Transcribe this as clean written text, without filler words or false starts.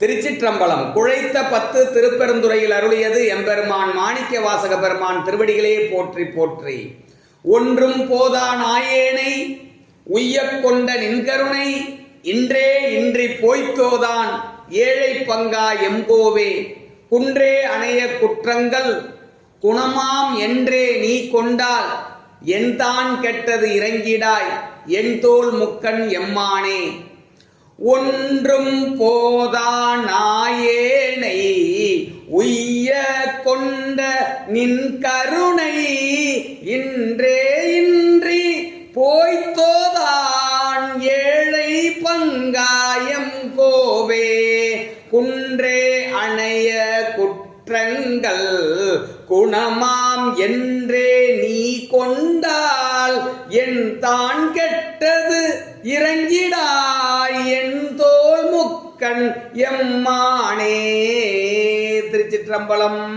திருச்சிற்றம்பலம். குழைத்த 10 திருப்பெருந்துறையில் அருளியது எம்பெருமான் மாணிக்க வாசக பெருமான் திருவடிகளே போற்றி போற்றி. ஒன்றும் போதா நாயேனை உய்யக் கொண்ட நின்கருணை இன்றே இன்றி போய்த்தோதான் ஏழை பங்கா எங்கோவே குன்றே அணைய குற்றங்கள் குணமாம் என்றே நீ கொண்டால் என்தான் கெட்டது இறங்கிடாய் என் தோள் முக்கண் எம்மானே. ஒன்றும் போதா நாயேனை உய்ய கொண்ட நின் கருணை இன்றே இன்றி போய்த்தோதான் ஏழை பங்காயம் கோவே குன்றே அணைய குற்றங்கள் குணமாம் என்றே நீ கொண்டால் என் தான் கெட்டது இறங்கிடாய் என் தோள் முக்கண் எம்மானே. திருச்சிற்றம்பலம்.